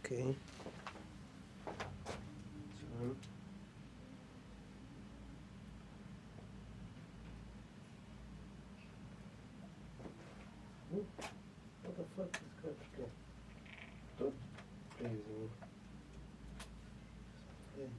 Okay. John. What the fuck is going on? Don't praise me. Hey.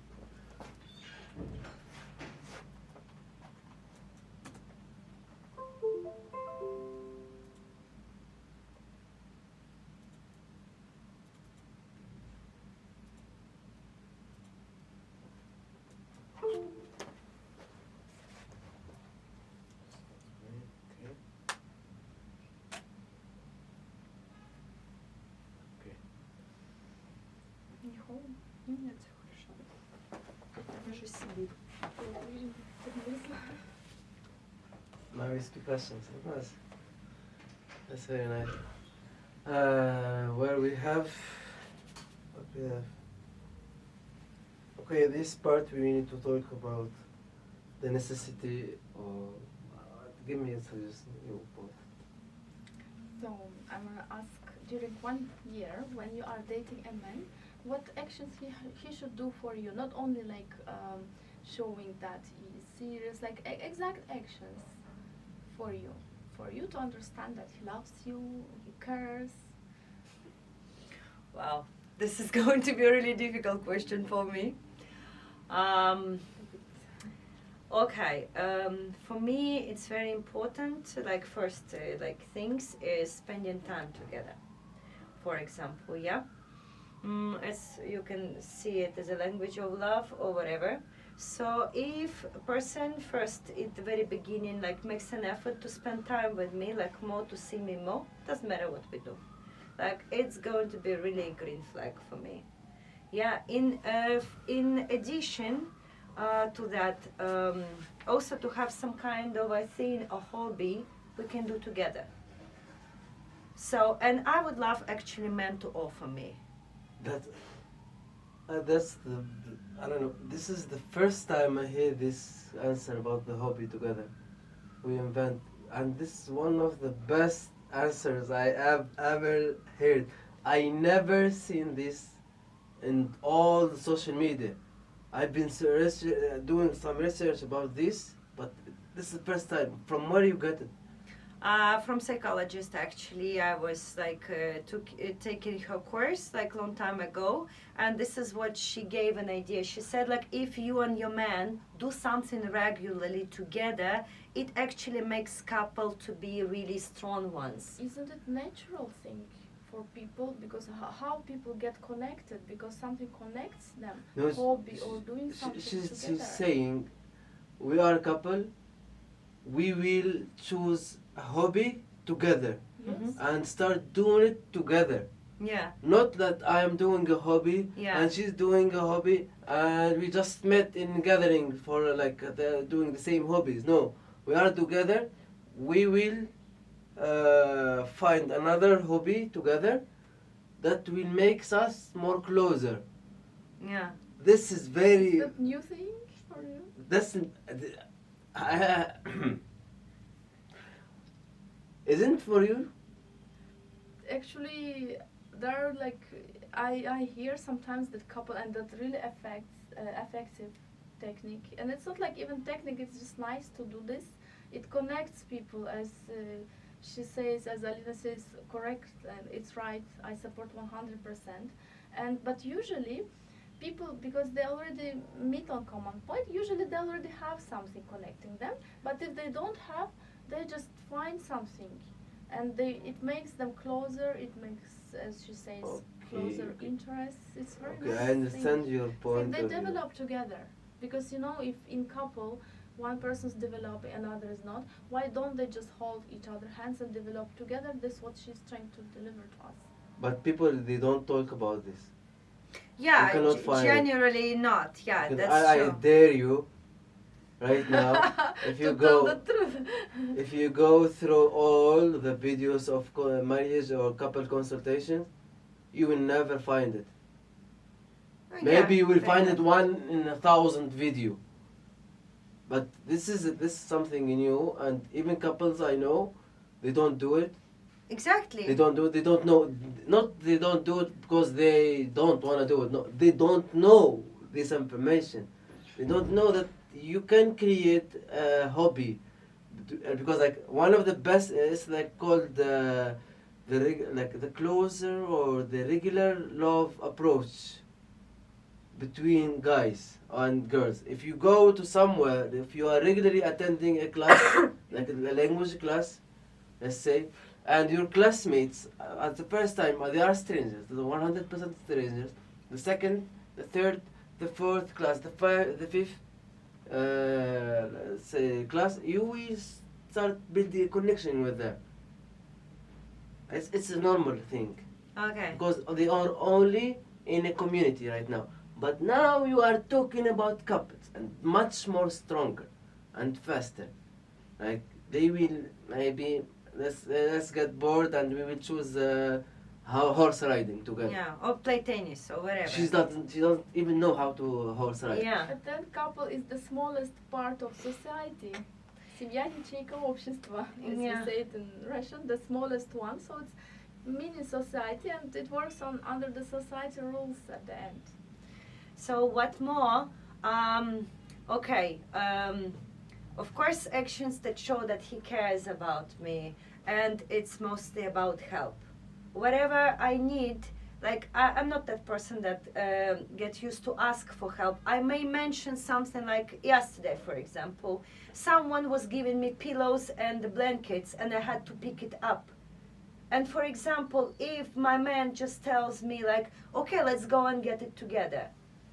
Okay. Okay. Не холодно? Нет, все хорошо. Я же сидит. My risky questions. Nice. That's very nice. Where we have. What we have. Okay, this part we need to talk about the necessity of. Give me a suggestion, you both. So I'm gonna ask, during 1 year, when you are dating a man, what actions he should do for you? Not only like showing that he is serious, like exact actions for you to understand that he loves you, he cares. Wow, this is going to be a really difficult question for me. Okay, for me it's very important. Like first, like things is spending time together. For example, yeah, as you can see it as a language of love or whatever. So if a person first at the very beginning like makes an effort to spend time with me, like more to see me more, doesn't matter what we do. Like it's going to be really a green flag for me. Yeah. In addition to that, also to have some kind of I think a hobby we can do together. So and I would love actually men to offer me. That's the I don't know. This is the first time I hear this answer about the hobby together. We invent, and this is one of the best answers I have ever heard. I never seen this in all the social media. I've been doing some research about this, but this is the first time. From where you get it? From psychologist actually. I was like taking her course like long time ago, and this is what she gave an idea. She said like if you and your man do something regularly together, it actually makes couple to be really strong ones. Isn't it natural thing for people? Because how people get connected, because something connects them, No, hobby or doing something she's together. saying we are a couple. We will choose a hobby together Yes. and start doing it together. Yeah. Not that I am doing a hobby Yeah. and she's doing a hobby and we just met in gathering for like doing the same hobbies. No, we are together. We will find another hobby together that will make us more closer. Yeah. This is very. Is that new thing for you? That's isn't for you? Actually, there are like I hear sometimes that couple, and that really affects effective technique. And it's not like even technique. It's just nice to do this. It connects people, as she says, as Alina says, correct, and it's right. I support 100%. And but usually, people, because they already meet on common point, usually they already have something connecting them. But if they don't have, they just find something, and it makes them closer. It makes, as she says, closer Okay. interests. It's very Okay, nice I understand thing. your If point they of view. develop together, because if in couple one person's developing, another is not, why don't they just hold each other hands and develop together? That's what she's trying to deliver to us. But people, they don't talk about this. Yeah. You cannot find it. Generally not. Yeah, Because that's I true. dare you right now, if you to tell go the truth. if you go through all the videos of marriage or couple consultations, you will never find it. Maybe Yeah, you will fair find enough. it 1 in 1,000 video. But this is something new, and even couples I know, they don't do it. Exactly. They don't do it. They don't know. Not they don't do it because they don't want to do it. No, they don't know this information. They don't know that you can create a hobby, because like one of the best is like called like the closer or the regular love approach between guys and girls. If you go to somewhere, if you are regularly attending a class, like a language class, let's say, and your classmates at the first time they are strangers, they're 100% strangers. The second, the third, the fourth class, the fifth, let's say class, you will start building a connection with them. It's a normal thing Okay. because they are only in a community right now. But now you are talking about couples and much more stronger and faster. Like they will maybe let's get bored and we will choose horse riding together. Yeah, or play tennis or whatever. She doesn't even know how to horse ride. Yeah. But then couple is the smallest part of society. Семья ячейка общества, as Yeah. you say it in Russian, the smallest one. So it's mini society, and it works on under the society rules at the end. So what more? Okay. Of course, actions that show that he cares about me, and it's mostly about help. Whatever I need, like I'm not that person that gets used to ask for help. I may mention something like yesterday, for example, someone was giving me pillows and blankets, and I had to pick it up. And for example, if my man just tells me like, okay, let's go and get it together.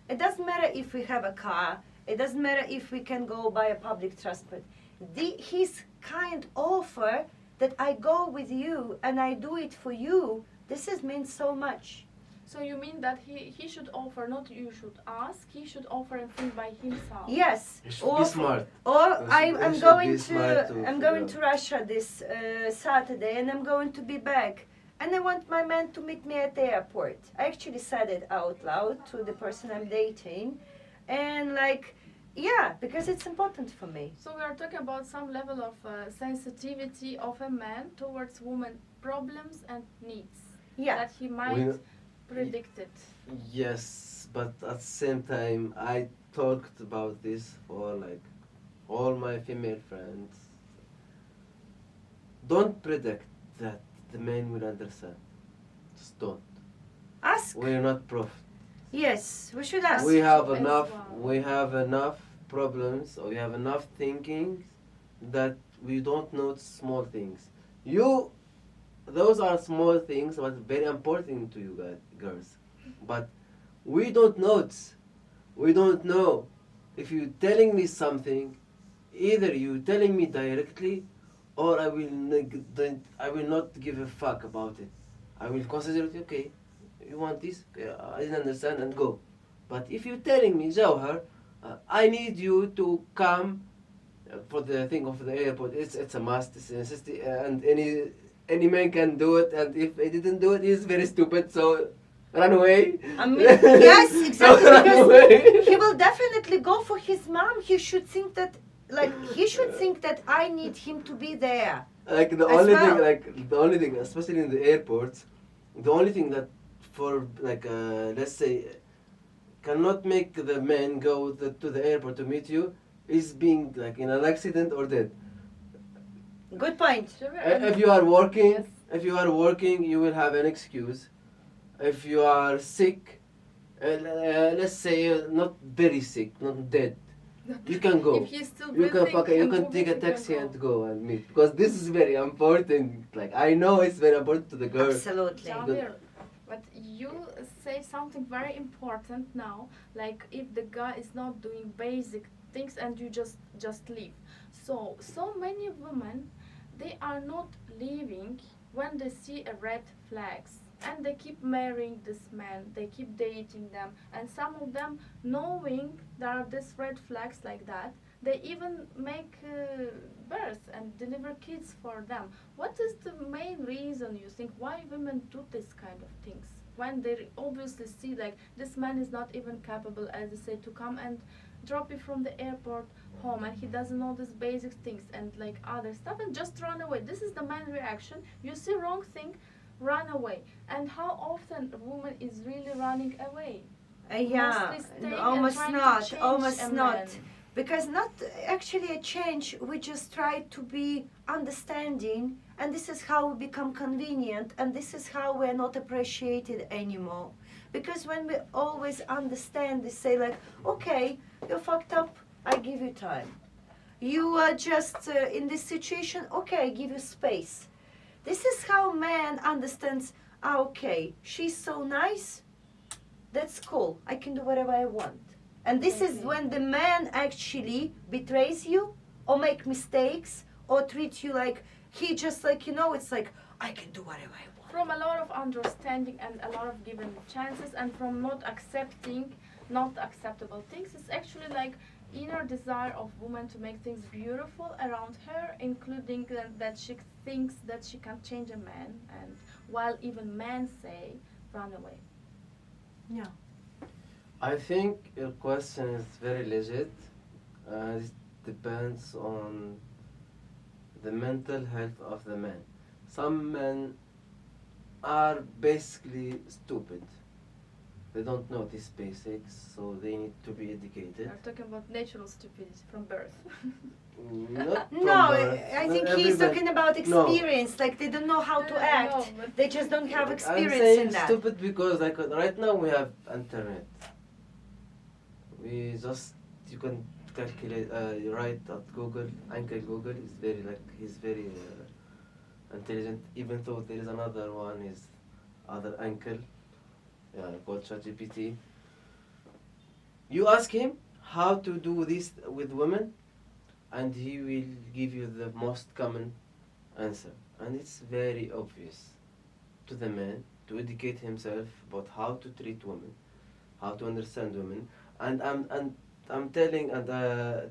It doesn't matter if we have a car. It doesn't matter if we can go by a public transport. His kind offer that I go with you and I do it for you, means so much. So you mean that he should offer, not you should ask. He should offer and think by himself. Yes. You should be smart. Or You I'm should going be smart to I'm figure going out. to Russia this Saturday, and I'm going to be back. And I want my man to meet me at the airport. I actually said it out loud to the person I'm dating, and like, yeah, because it's important for me. So we are talking about some level of sensitivity of a man towards women problems and needs Yeah. that he might We- predict it. Yes, but at the same time, I talked about this for like all my female friends. Don't predict that the men will understand. Just don't. Ask. We're not prof. Yes, we should ask. We have as enough. well. We have enough problems, or we have enough thinking that we don't notice small things. Those are small things, but very important to you guys, girls. But we don't notice. We don't know. If you're telling me something, either you telling me directly, or I will not give a fuck about it. I will consider it okay. You want this? Okay, I didn't understand and go. But if you're telling me, Jawhar, I need you to come for the thing of the airport. It's a must. It's a necessity, and any man can do it. And if he didn't do it, he's very stupid. So run away. I mean, yes, So exactly. run Because away. he will definitely go for his mom. He should think that, I need him to be there. Like the As only well. thing, especially in the airports, the only thing that for like let's say cannot make the man go to the airport to meet you is being like in an accident or dead. Good point. Sure, If you are working, Yes. you will have an excuse. If you are sick, let's say not very sick, not dead, you can go. If he's still You breathing, you can moving, take a you taxi go. and go and meet, because this is very important. Like I know it's very important to the girl. Absolutely. Jamir, but you say something very important now, like if the guy is not doing basic things and you just leave. So many women, they are not leaving when they see a red flags, and they keep marrying this man, they keep dating them, and some of them knowing there are these red flags like that, they even make birth and deliver kids for them. What is the main reason you think why women do this kind of things? when they obviously see like this man is not even capable, as I say, to come and drop you from the airport home, and he doesn't know these basic things and like other stuff, and just run away. This is the man reaction. You see wrong thing, run away. And how often a woman is really running away? Yeah, Mostly staying almost and trying not, to change almost a not. man. Because not actually a change, we just try to be understanding, and this is how we become convenient, and this is how we're not appreciated anymore. Because when we always understand, they say like, okay, you're fucked up, I give you time. You are just in this situation, okay, I give you space. This is how man understands, okay, she's so nice, that's cool, I can do whatever I want. And this is Okay. when the man actually betrays you or make mistakes or treat you like he just like, it's like, I can do whatever I want. From a lot of understanding and a lot of given chances, and from not accepting not acceptable things, it's actually like inner desire of woman to make things beautiful around her, including that she thinks that she can change a man, and while even men say run away. Yeah. I think your question is very legit. It depends on the mental health of the man. Some men are basically stupid. They don't know these basics, so they need to be educated. We're talking about natural stupidity from birth. Not from No, birth. I Not think he's everybody- talking about No. experience. Like they don't know how to Yeah, I act. know, but- They just don't have I'm experience saying in that. stupid because like right now we have internet. You can calculate. You write at Google. Uncle Google is he's very intelligent. Even though there is another one, is other uncle, called ChatGPT. You ask him how to do this with women, and he will give you the most common answer, and it's very obvious to the man to educate himself about how to treat women, how to understand women, and I'm telling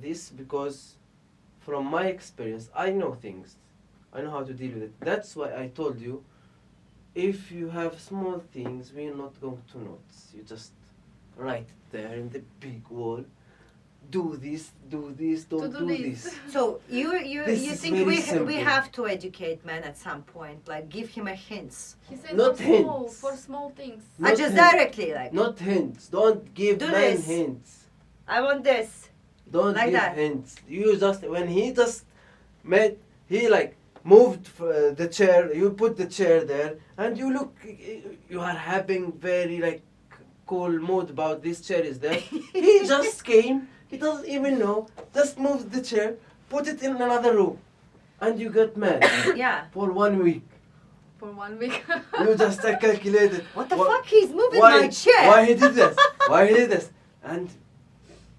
this because from my experience I know things, I know how to deal with it. That's why I told you, if you have small things we're not going to notice. You just write it there in the big wall. Do this, don't do do this. this. So you This you is think very we simple. have to educate men at some point, like give him a hints. He said Not hints. for small things. Not Just hints. directly like Not hints. Don't give Do men this. hints. I want this. Don't Like give that. hints. You just when he just made he like moved the chair. You put the chair there, and you look. You are having very like cool mood about this chair is there. He just came. He doesn't even know. Just moved the chair, put it in another room, and you got mad Yeah. for 1 week. For 1 week. You just calculated. What the fuck? He's moving Why? my chair. Why he did this? Why he did this? And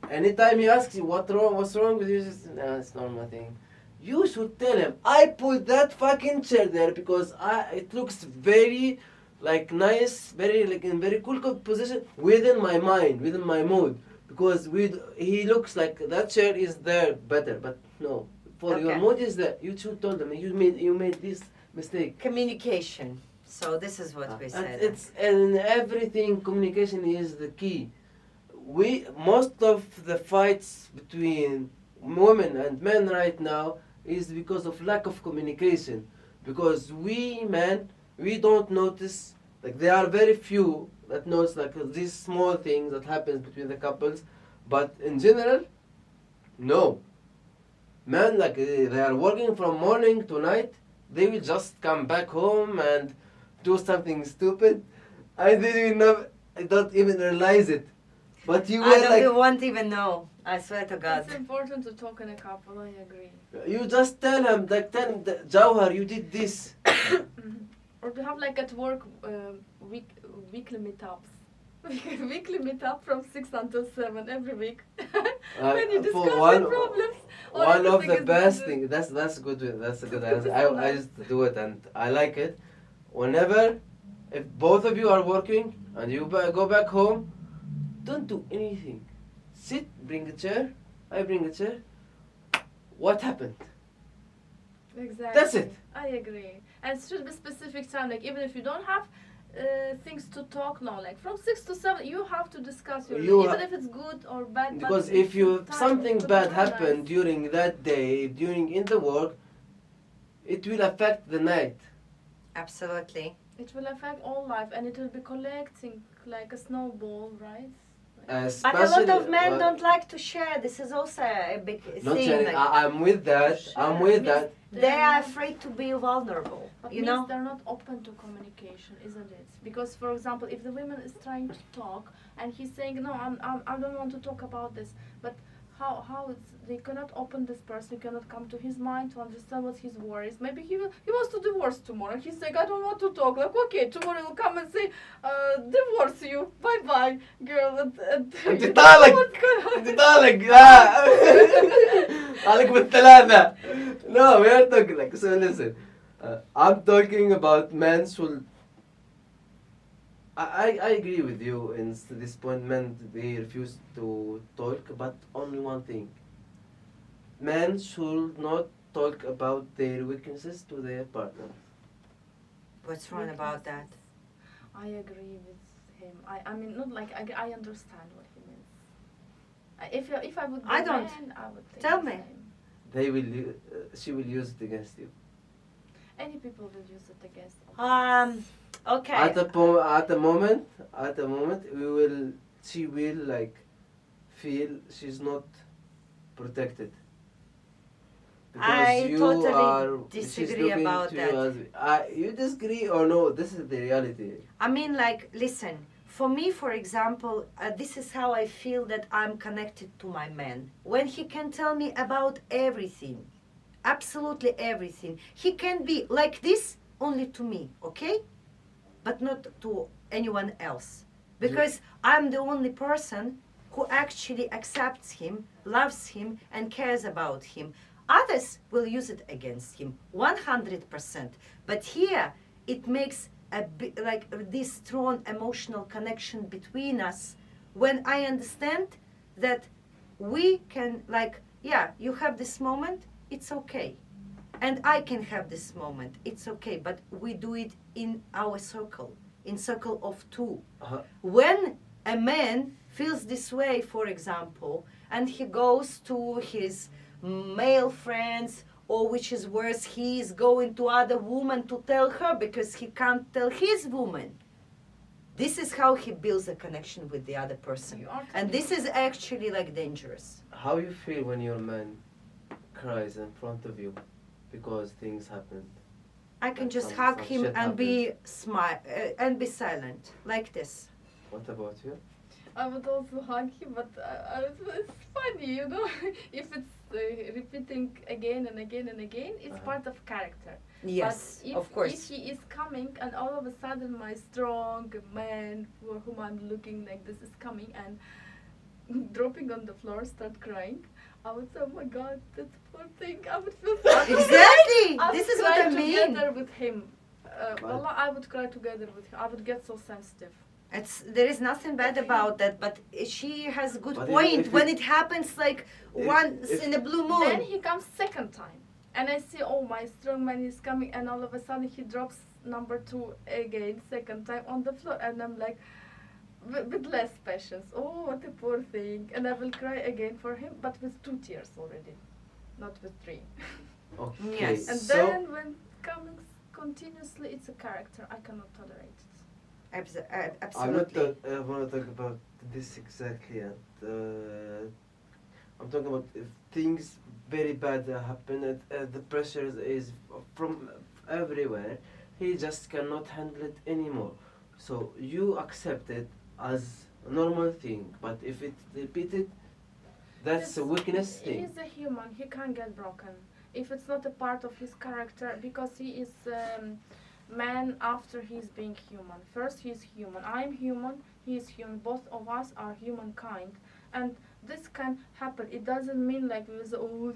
anytime he asks you what's wrong with you, you just, no, it's normal thing. You should tell him, I put that fucking chair there because it looks very like nice, very like in very cool position within my mind, within my mood. Because he looks like that chair is there better, but no, for your Okay. mood is there. You should tell them you made this mistake. Communication. So this is what we And said. it's in everything. Communication is the key. Most of the fights between women and men right now is because of lack of communication. Because we men, we don't notice, like there are very few that knows like these small things that happens between the couples, but in general, no. Men like they are working from morning to night. They will just come back home and do something stupid. I don't even realize it. But you I were don't like, won't even know. I swear to God. It's important to talk in a couple, I agree. you just tell him, Jawhar, you did this. Or to have like at work weekly meetups. Weekly meetup from 6 until 7 every week. When you discuss the problems. or One of everything the is best good. things. That's good. That's a good It's answer. so I nice. used to do it and I like it. Whenever, if both of you are working and you go back home, don't do anything. Sit, bring a chair. I bring a chair. What happened? Exactly. That's it. I agree. And it should be specific time. Like even if you don't have things to talk now. Like from 6 to 7, you have to discuss your You even ha- if it's good or bad. because but if you time something to bad organize. happened during that day, during in the work, it will affect the night. Absolutely. It will affect all life, and it will be collecting like a snowball, right? But a lot Especially, of men don't like to share. This is also a big not thing. sharing. Like, I'm with that. I'm Sure, with means that. they are not- afraid to be vulnerable. But You means know. they're not open to communication, isn't it? Because, for example, if the woman is trying to talk and he's saying, "No, I don't want to talk about this," but how it's they cannot open this person, cannot come to his mind to understand what his worries. Maybe he wants to divorce tomorrow. He's saying, "I don't want to talk." Like, okay, tomorrow he'll come and say, "Divorce you, bye bye, girl." انت you don't know طالق what's gonna- انت طالق لا طالق بالثلاثة. No, we are talking like so. Listen, I'm talking about men who. I agree with you in this point. Men they refuse to talk, but only one thing. Men should not talk about their weaknesses to their partner. What's wrong about that? I agree with him. I mean, not like I understand what he means. If I would be I don't. man, I would think Tell the me. same. They will. She will use it against you. Any people will use it against others. Okay. At the moment, we will. She will like feel she's not protected. I you totally are, disagree she's looking about to that. You, you disagree or no? This is the reality. I mean, like, listen, for me, for example, this is how I feel that I'm connected to my man. When he can tell me about everything, absolutely everything, he can be like this only to me, okay? But not to anyone else. Because I'm the only person who actually accepts him, loves him, and cares about him. Others will use it against him 100%. But here it makes like this strong emotional connection between us when I understand that we can, like, yeah, you have this moment, it's okay. And I can have this moment, it's okay. But we do it in our circle, in circle of two. When a man feels this way, for example, and he goes to his male friends, or which is worse, he is going to other woman to tell her because he can't tell his woman. This is how he builds a connection with the other person. And this is actually like dangerous. How you feel when your man cries in front of you because things happened? I can Like just some hug him shit and be and be silent like this. What about you? I would also hug him, but it's funny, you know. If it's repeating again and again and again, it's part of character. Yes, But of course. if he is coming and all of a sudden my strong man for whom I'm looking like this is coming and dropping on the floor, start crying, I would say, "Oh my God, that's poor thing." I would feel so Exactly. I would This is cry what I mean. together with him. Wallah, I would cry together with him. I would get so sensitive. There is nothing bad about that, but she has a good But point. if When it- it happens like once in a blue moon. Then he comes second time, and I see, oh, my strong man is coming, and all of a sudden he drops number 2 again, second time on the floor, and I'm like, with less patience. Oh, what a poor thing, and I will cry again for him, but with 2 tears already, not with 3. Okay. Yes. And so then when coming continuously, it's a character I cannot tolerate it. Absolutely. I want to talk about this exactly. I'm talking about if things very bad happen. The pressure is from everywhere. He just cannot handle it anymore. So you accept it as a normal thing, but if it's repeated, that's a weakness He thing. is a human. He can get broken if it's not a part of his character, because he is man after he's being human. First he's human. I'm human. He is human. Both of us are humankind, and this can happen. It doesn't mean like we say, "Oh,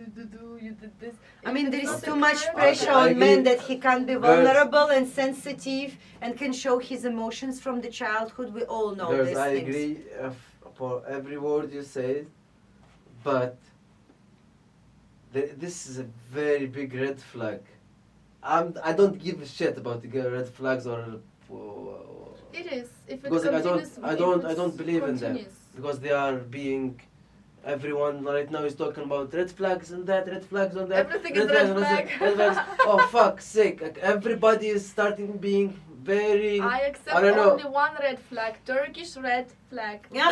you did this." I mean, If there it's is not too a much character- pressure I on men agree. that he can be Girls- vulnerable and sensitive and can show his emotions from the childhood. We all know Girls, these I things. agree for every word you say, but this is a very big red flag. I don't give a shit about the red flags or It is. If it Because like, continues, I if don't it's believe in them continuous. because they are being. Everyone right now is talking about red flags and that, red flags on that. Everything is red flag. Red flags. Oh fuck's sake! Like, everybody is starting being very. I accept don't know. only one red flag, Turkish red flag. Yeah.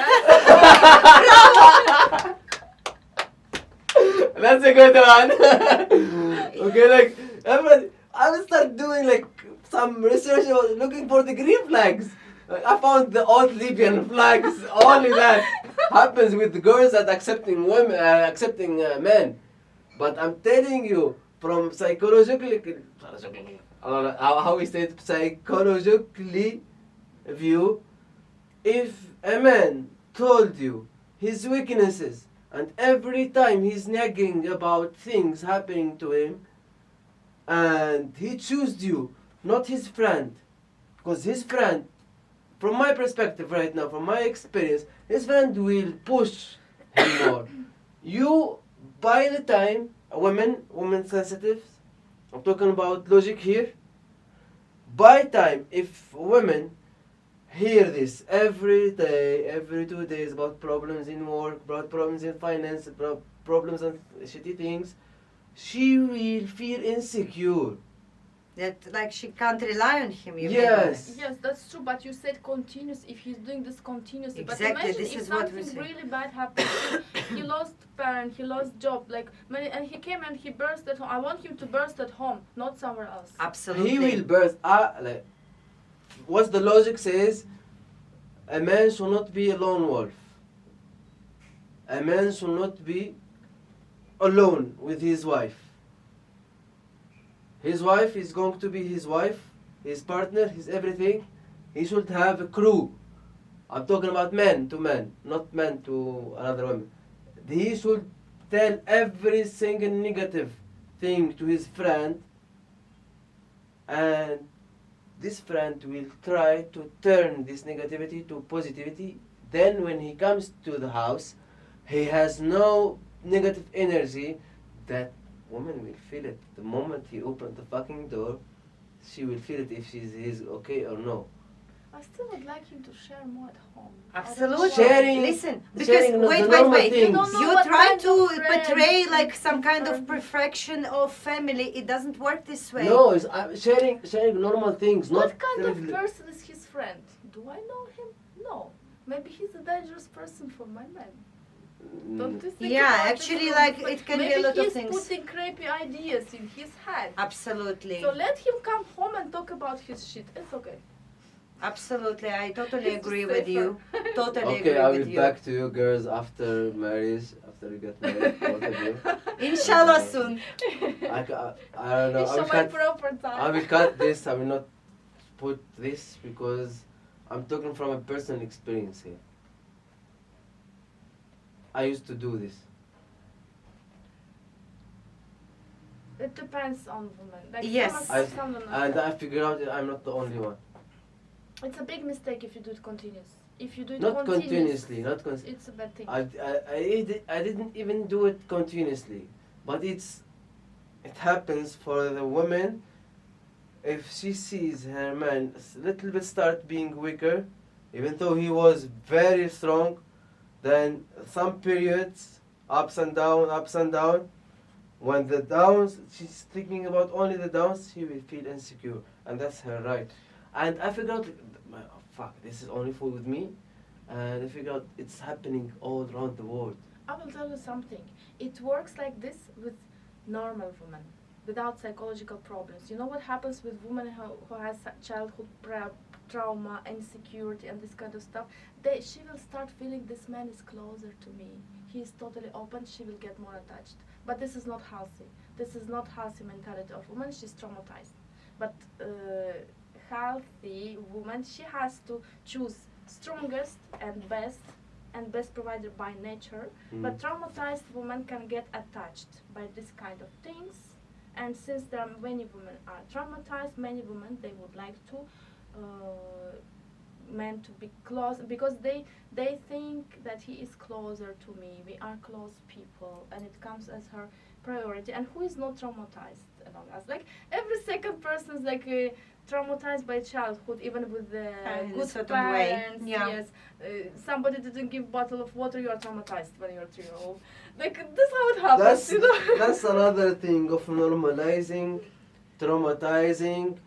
That's a good one. Okay, like everybody, I will start doing like some research about looking for the green flags. Like, I found the old Libyan flags. Only that happens with the girls that accepting women, accepting men. But I'm telling you, from psychologically, I don't know how we say it, psychologically view, if a man told you his weaknesses and every time he's nagging about things happening to him and he chose you, not his friend, because his friend, from my perspective right now, from my experience, his friend will push him more. You, by the time, women sensitive, I'm talking about logic here, by time, if women hear this every day, every 2 days about problems in work, about problems in finance, problems and shitty things, she will feel insecure. That like she can't rely on him. You Yes. Yes, that's true, but you said continuous. If he's doing this continuously, Exactly, but imagine this if is what we something say. really bad happens, he lost parent, he lost job, like and he came and he burst at home. I want him to burst at home, not somewhere else. Absolutely. He will burst. Like, what the logic says, a man should not be a lone wolf. A man should not be alone with his wife. His wife is going to be his wife, his partner, his everything. He should have a crew. I'm talking about man to man, not man to another woman. He should tell every single negative thing to his friend, and this friend will try to turn this negativity to positivity. Then when he comes to the house, he has no negative energy. That woman will feel it. The moment he opens the fucking door, she will feel it if he's okay or no. I still would like him to share more at home. Absolutely. Sharing- Listen, because sharing the wait. normal You things. don't know You what try kind to of friend portray like some kind of friend. perfection of family. It doesn't work this way. No, it's sharing normal things. What not kind of really- person is his friend? Do I know him? No. Maybe he's a dangerous person for my man. Don't you think? Yeah, about actually, this? like, it can be a lot of Maybe things. he's putting crappy ideas in his head. Absolutely. So let him come home and talk about his shit. It's okay. Absolutely. I totally It's agree safer. with you. Totally Okay, agree I'll with be you. back to you girls after marriage, after you get married, both of you. Inshallah soon. I don't know. It's my proper time. I will cut this. I will not put this because I'm talking from a personal experience here. I used to do this. It depends on women. Like Yes. some don't And know. I figured out that I'm not the only one. It's a big mistake if you do it continuous. If you do it Not continuous, continuously, not continuously. it's a bad thing. I didn't even do it continuously, but it happens for the woman if she sees her man a little bit start being weaker, even though he was very strong, then some periods ups and down. When the downs, she's thinking about only the downs, she will feel insecure, and that's her right. And I figured out, oh, fuck, this is only full with me, and I figured out it's happening all around the world. I will tell you something. It works like this with normal women, without psychological problems. You know what happens with women who has childhood trauma, insecurity, and this kind of stuff? She will start feeling this man is closer to me. He is totally open. She will get more attached. But this is not healthy. This is not healthy mentality of woman. She's traumatized. But healthy woman, she has to choose strongest and best provider by nature. But traumatized women can get attached by this kind of things. And since there are many women are traumatized, many women they would like to men to be close because they think that he is closer to me. We are close people, and it comes as her priority. And who is not traumatized? among us. Like every second person is like traumatized by childhood, even with the In a good certain way, parents. yeah. Yes, somebody didn't give bottle of water, you are traumatized when you're 3 years old. Like this how it happens, That's you know. that's another thing of normalizing, traumatizing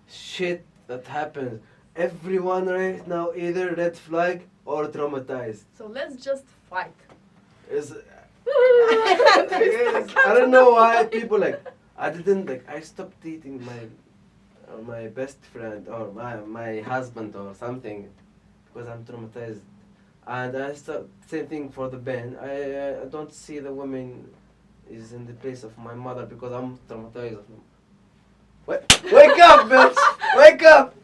shit that happens. Everyone right now either red flag or traumatized. So let's just fight. Is I don't know why people like I didn't like I stopped dating my best friend or my husband or something because I'm traumatized. And I start same thing for the band. I don't see the woman is in the place of my mother because I'm traumatized of them. Wake up, bitch! Wake up!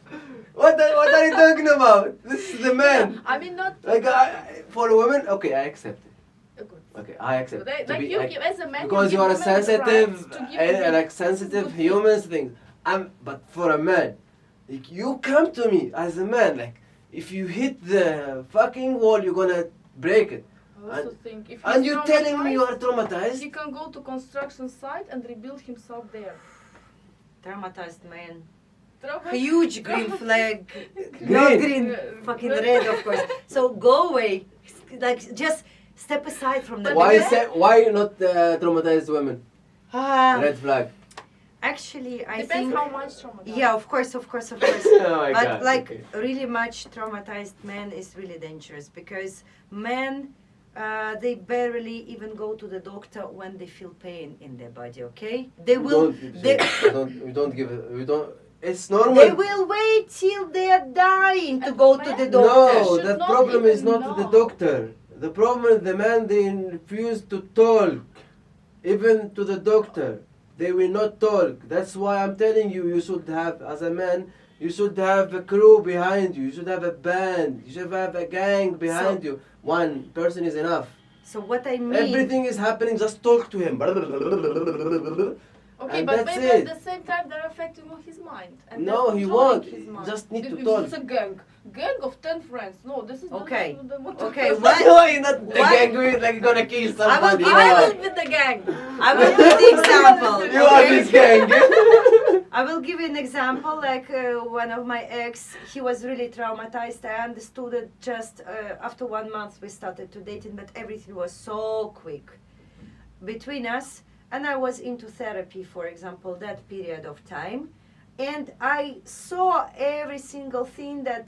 What are you talking about? This is the man. I mean, not Like for a woman, okay, I accept it. good. Okay, I accept. Like, to be, you like, give as a man, because you you give are a women the sensitive, right to give you like good sensitive things. humans things. But for a man, like you come to me as a man, like if you hit the fucking wall, you're gonna break it. I also think if And he's you're telling me you are traumatized, traumatized? he can go to construction site and rebuild himself there. Traumatized man. Trauma- Huge green flag. Green. Not green, Yeah, fucking red. red, of course. So go away. Like, just step aside from the But Why then- why not traumatized women? Ah, Red flag. actually, I Depends think. how much trauma. Yeah, of course. Oh But my God, like okay. really much traumatized man is really dangerous because men they barely even go to the doctor when they feel pain in their body. Okay, they will. They, We don't give it. We don't. It's normal. they will wait till they are dying to go to the doctor. No, Should the not problem is even not the know. doctor. The problem is the man they refuse to talk, even to the doctor. They will not talk. That's why I'm telling you, you should have, as a man, you should have a crew behind you. You should have a band. You should have a gang behind So- you. One person is enough. So what I mean. Everything is happening. Just talk to him. Okay, And but that's maybe it. at the same time they're affecting on his mind. And No, they're he controlling won't. his He mind. just need to If talk. It's a gang of 10 friends. No, this is Okay. the Okay, Why what- you not the What? gang with like gonna kill somebody? give- I will be the gang. I will give the example. You are okay? this gang. I will give you an example. Like one of my ex, he was really traumatized. I understood it just after 1 month we started to dating, but everything was so quick between us. And I was into therapy, for example, that period of time, and I saw every single thing that